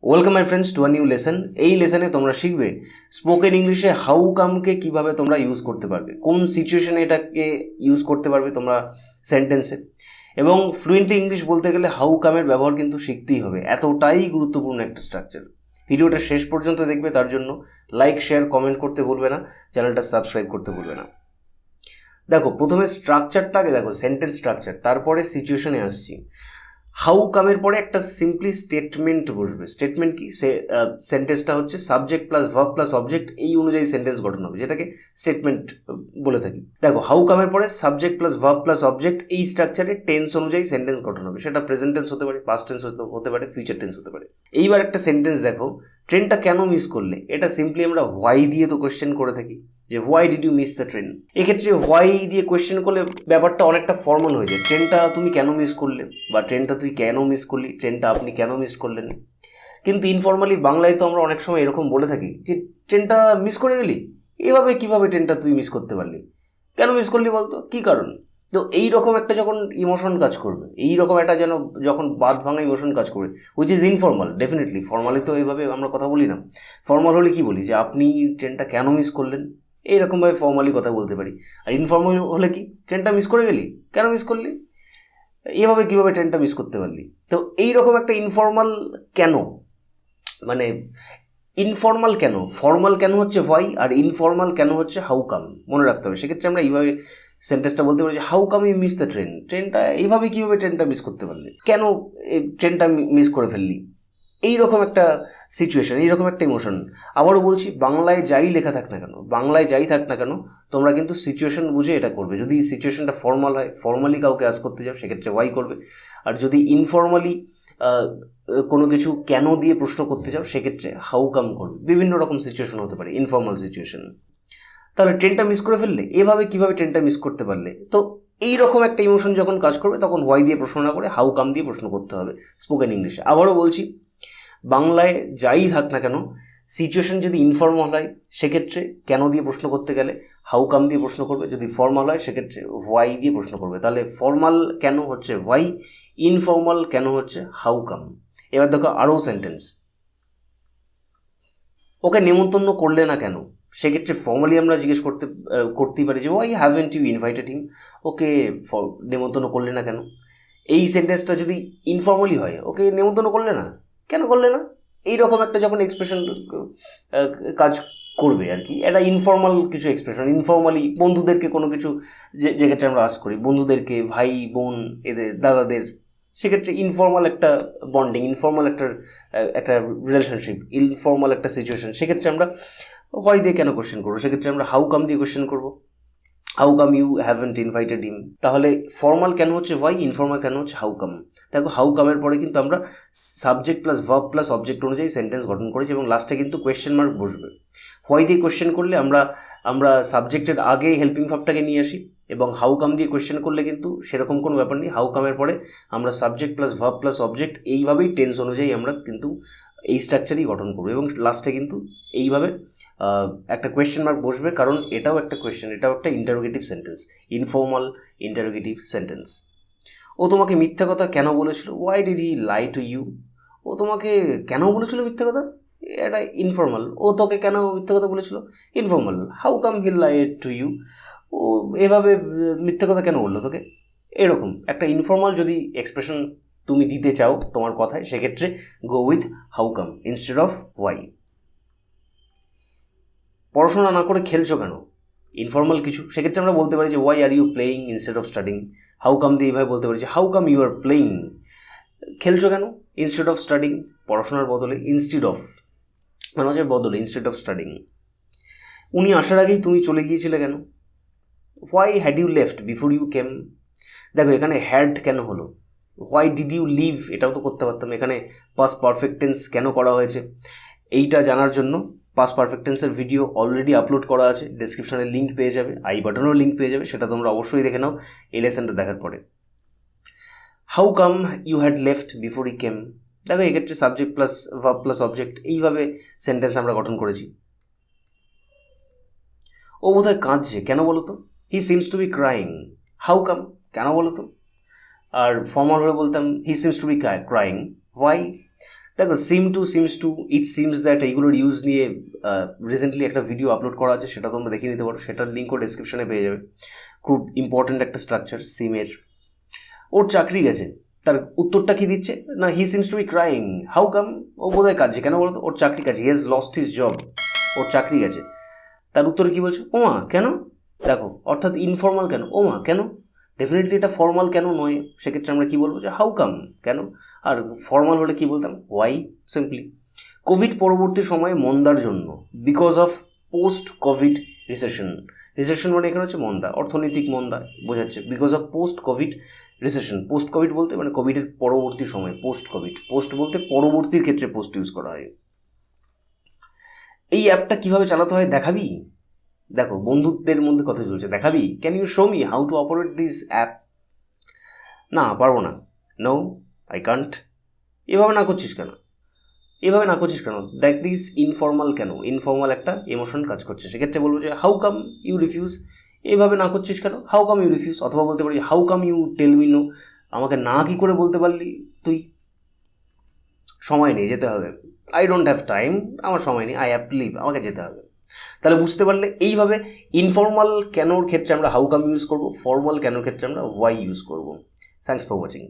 Welcome my friends to a new lesson. এই লেসনে তোমরা শিখবে স্পোকেন ইংলিশে হাউ কামকে কিভাবে তোমরা ইউজ করতে পারবে, কোন সিচুয়েশনে এটাকে ইউজ করতে পারবে তোমরা সেন্টেন্সে। এবং ফ্লুয়েন্টলি ইংলিশ বলতে গেলে হাউ কামের ব্যবহার কিন্তু শিখতেই হবে, এতটাই গুরুত্বপূর্ণ একটা স্ট্রাকচার। ভিডিওটা শেষ পর্যন্ত দেখবে, তার জন্য লাইক শেয়ার কমেন্ট করতে ভুলবে না, চ্যানেলটা সাবস্ক্রাইব করতে ভুলবে না। দেখো, প্রথমে স্ট্রাকচারটা আগে দেখো, সেন্টেন্স স্ট্রাকচার, তারপরে সিচুয়েশনে আসছি। হাউ কামের পরে একটা সিম্পলি স্টেটমেন্ট বসবে। স্টেটমেন্ট কি? সেন্টেন্সটা হচ্ছে subject plus verb plus object, এই অনুযায়ী সেন্টেন্স গঠন হবে, যেটাকে স্টেটমেন্ট বলে থাকি। দেখো, হাউ কামের পরে subject plus verb plus object, এই স্ট্রাকচারে টেন্স অনুযায়ী সেন্টেন্স গঠন হবে। সেটা প্রেজেন্ট টেন্স হতে পারে, পাস্ট টেন্স হতে পারে, ফিউচার টেন্স হতে পারে। এইবার একটা সেন্টেন্স দেখো, ট্রেনটা কেন মিস করলে, এটা সিম্পলি আমরা হোয়াই দিয়ে তো কোয়েশ্চেন করে থাকি, যে why did you miss the train. এক্ষেত্রে হোয়াই দিয়ে কোয়েশ্চেন করলে ব্যাপারটা অনেকটা ফর্মাল হয়ে যায়। ট্রেনটা তুমি কেন মিস করলে, বা ট্রেনটা তুই কেন মিস করলি, ট্রেনটা আপনি কেন মিস করলেন। কিন্তু ইনফর্মালি বাংলায় তো আমরা অনেক সময় এরকম বলে থাকি যে ট্রেনটা মিস করে গেলি, এভাবে কিভাবে ট্রেনটা তুই মিস করতে পারলি, কেন মিস করলি বলতো, কী কারণ। তো এইরকম একটা যখন ইমোশন কাজ করবে, এইরকম একটা যেন যখন বাদ ভাঙা ইমোশন কাজ করবে, which is informal. Definitely formally তো এইভাবে আমরা কথা বলি না। ফর্মাল হলে কি বলি, যে আপনি ট্রেনটা কেন মিস করলেন, এইরকমভাবে ফর্মালি কথা বলতে পারি। আর ইনফর্মাল হলে কি, ট্রেনটা মিস করে গেলি, কেন মিস করলি, এভাবে কীভাবে ট্রেনটা মিস করতে পারলি। তো এইরকম একটা ইনফর্মাল কেন, মানে ইনফর্মাল কেন, ফর্মাল কেন হচ্ছে হোয়াই, আর ইনফর্মাল কেন হচ্ছে হাউ কাম, মনে রাখতে হবে। সেক্ষেত্রে আমরা এইভাবে সেন্টেন্সটা বলতে পারি যে how come you miss the train, ট্রেনটা এইভাবে কীভাবে ট্রেনটা মিস করতে পারলি, কেন এই ট্রেনটা মিস করে ফেললি। এইরকম একটা সিচুয়েশন, এইরকম একটা ইমোশন। আবারও বলছি, বাংলায় যাই লেখা থাক না কেন, বাংলায় যাই থাক না কেন, তোমরা কিন্তু সিচুয়েশন বুঝে এটা করবে। যদি সিচুয়েশনটা ফর্মাল হয়, ফর্মালি কাউকে আজ করতে যাও, সেক্ষেত্রে ওয়াই করবে। আর যদি ইনফর্মালি কোনো কিছু কেন দিয়ে প্রশ্ন করতে যাও, সেক্ষেত্রে হাউ কাম করবে। বিভিন্ন রকম সিচুয়েশন হতে পারে, ইনফর্মাল সিচুয়েশন। তাহলে ট্রেনটা মিস করে ফেললে, এভাবে কীভাবে ট্রেনটা মিস করতে পারলে। তো এইরকম একটা ইমোশন যখন কাজ করবে, তখন ওয়াই দিয়ে প্রশ্ন না করে হাউ কাম দিয়ে প্রশ্ন করতে হবে স্পোকেন ইংলিশে। আবারও বলছি, বাংলায় যাই থাক না কেন, সিচুয়েশন যদি ইনফর্মাল হয়, সেক্ষেত্রে কেন দিয়ে প্রশ্ন করতে গেলে হাউ কাম দিয়ে প্রশ্ন করবে। যদি ফর্মাল হয়, সেক্ষেত্রে হোয়াই দিয়ে প্রশ্ন করবে। তাহলে ফর্মাল কেন হচ্ছে হোয়াই, ইনফর্মাল কেন হচ্ছে হাউ কাম। এবার দেখো আরও সেন্টেন্স। ওকে নেমন্তন্ন করলে না কেন, সেক্ষেত্রে ফর্মালি আমরা জিজ্ঞেস করতেই পারি যে why haven't you invited him, ওকে নেমন্তন্ন করলে না কেন। এই সেন্টেন্সটা যদি ইনফর্মালি হয়, ওকে নেমন্তন্ন করলে না, কেন করলে না, এইরকম একটা যখন এক্সপ্রেশন কাজ করবে আর কি, এটা ইনফর্মাল কিছু এক্সপ্রেশন। ইনফর্মালি বন্ধুদেরকে কোনো কিছু যে ক্ষেত্রে আমরা আস করি, বন্ধুদেরকে, ভাই বোন, এদের দাদাদের, সেক্ষেত্রে ইনফর্মাল একটা বন্ডিং, ইনফর্মাল একটা রিলেশনশিপ, ইনফর্মাল একটা সিচুয়েশন, সেক্ষেত্রে আমরা হোয়াই দিয়ে কেন কোয়েশ্চেন করবো, সেক্ষেত্রে আমরা হাউ কাম দিয়ে কোয়েশ্চেন করবো, how come you haven't invited him. তাহলে ফর্মাল কেন হচ্ছে হোয়াই, ইনফর্মাল কেন হচ্ছে হাউ কাম। দেখো, হাউ কামের পরে কিন্তু আমরা subject plus verb plus object অনুযায়ী সেন্টেন্স গঠন করেছি, এবং লাস্টে কিন্তু কোয়েশ্চেন মার্ক বসবে। হোয়াই দিয়ে কোয়েশ্চেন করলে আমরা সাবজেক্টের আগে হেল্পিং ভার্বটাকে নিয়ে আসি, এবং হাউ কাম দিয়ে কোয়েশ্চেন করলে কিন্তু সেরকম কোনো ব্যাপার নেই। হাউ কামের পরে আমরা subject plus verb plus object, এইভাবেই টেন্স অনুযায়ী আমরা কিন্তু এই স্ট্রাকচারই গঠন করবো, এবং লাস্টে কিন্তু এইভাবে একটা কোয়েশ্চেন মার্ক বসবে, কারণ এটাও একটা কোয়েশ্চেন, এটাও একটা interrogative sentence, informal interrogative sentence. ও তোমাকে মিথ্যা কথা কেন বলেছিল, why did he lie to you. ও তোমাকে কেন বলেছিল মিথ্যা কথা, এটা ইনফর্মাল। ও তোকে কেন মিথ্যা কথা বলেছিল, informal. How come he lie to you, ও এভাবে মিথ্যা কথা কেন বললো তোকে। এরকম একটা ইনফর্মাল যদি এক্সপ্রেশন তুমি দিতে চাও তোমার কথায়, সেক্ষেত্রে go with how come instead of why. পড়াশোনা না করে খেলছো কেন, ইনফর্মাল কিছু, সেক্ষেত্রে আমরা বলতে পারি যে why are you playing instead of studying. How come দিয়ে এইভাবে বলতে পারি যে how come you are playing, খেলছো কেন, ইনস্টেড অফ স্টাডিং, পড়াশোনার বদলে, ইনস্টেড অফ মানে হচ্ছে বদলে, ইনস্টেড অফ স্টাডিং। উনি আসার আগেই তুমি চলে গিয়েছিলে কেন, why had you left before you came. দেখো, এখানে হ্যাড কেন হলো, হোয়াই ডিড ইউ লিভ এটাও তো করতে পারতাম। এখানে পাস্ট পারফেক্ট টেন্স কেন করা হয়েছে, এইটা জানার জন্য পাস্ট পারফেক্ট টেন্সের ভিডিও অলরেডি আপলোড করা আছে, ডেসক্রিপশনে লিঙ্ক পেয়ে যাবে, আই বাটনেও লিঙ্ক পেয়ে যাবে, সেটা তোমরা অবশ্যই দেখে নাও এই লেসনটা দেখার পরে। How come you had left before he came, দেখো এক্ষেত্রে subject plus verb plus object, এইভাবে সেন্টেন্স আমরা গঠন করেছি। ও বোধহয় কাঁদছে, কেন বলো তো, he seems to be crying. How come, কেন বলো তো। আর ফর্মাল হয়ে বলতাম he seems to be crying, why. দেখো seems to, it seems that, এইগুলোর ইউজ নিয়ে রিসেন্টলি একটা ভিডিও আপলোড করা আছে, সেটা তোমরা দেখে নিতে পারো, সেটার লিঙ্কও ডেসক্রিপশনে পেয়ে যাবে। খুব ইম্পর্ট্যান্ট একটা স্ট্রাকচার সিমের। ওর চাকরি গেছে, তার উত্তরটা কি দিচ্ছে না, he seems to be crying, how come, ও বোধহয় কাজে, কেন বলতো, ওর চাকরি গেছে, he has lost his job, ওর চাকরি গেছে। তার উত্তরে কী বলছে, ওমা কেন, দেখো অর্থাৎ ইনফর্মাল কেন, ওমা কেন, ডেফিনেটলি এটা ফর্মাল কেন নয়, সেক্ষেত্রে আমরা কী বলবো যে হাউ কাম, কেন। আর ফর্মাল হলে কী বলতাম, ওয়াই, সিম্পলি। কোভিড পরবর্তী সময়ে মন্দার জন্য, because of post Covid recession, recession মানে এখানে হচ্ছে মন্দা, অর্থনৈতিক মন্দা বোঝাচ্ছে, because of post Covid recession. Post Covid বলতে মানে কোভিডের পরবর্তী সময়, পোস্ট কোভিড, পোস্ট বলতে পরবর্তীর ক্ষেত্রে পোস্ট ইউজ করা হয়। এই অ্যাপটা কীভাবে চালাতে হয় দেখাবি, দেখো বন্ধুত্বের মধ্যে কথা চলছে, দেখাবি, can you show me how to operate this app, না পারবো না, নো আই কান্ট, এভাবে না করছিস কেন, এভাবে না করছিস কেন, দ্যাট ইজ ইনফর্মাল, কেন ইনফর্মাল একটা ইমোশন কাজ করছে, সেক্ষেত্রে বলবো যে হাউ কাম ইউ রিফিউজ, এভাবে না করছিস কেন, হাউ কাম ইউ রিফিউজ, অথবা বলতে পারি how come you tell me no, আমাকে না কী করে বলতে পারলি তুই, সময় নেই যেতে হবে, আই ডোন্ট হ্যাভ টাইম, আমার সময় নেই, আই হ্যাভ টু লিভ, আমাকে যেতে হবে। তাহলে বুঝতে পারলে এইভাবে ইনফর্মাল কেনোর ক্ষেত্রে আমরা হাউ কাম ইউজ করবো, ফর্মাল কেনোর ক্ষেত্রে আমরা ওয়াই ইউজ করবো। Thanks for watching.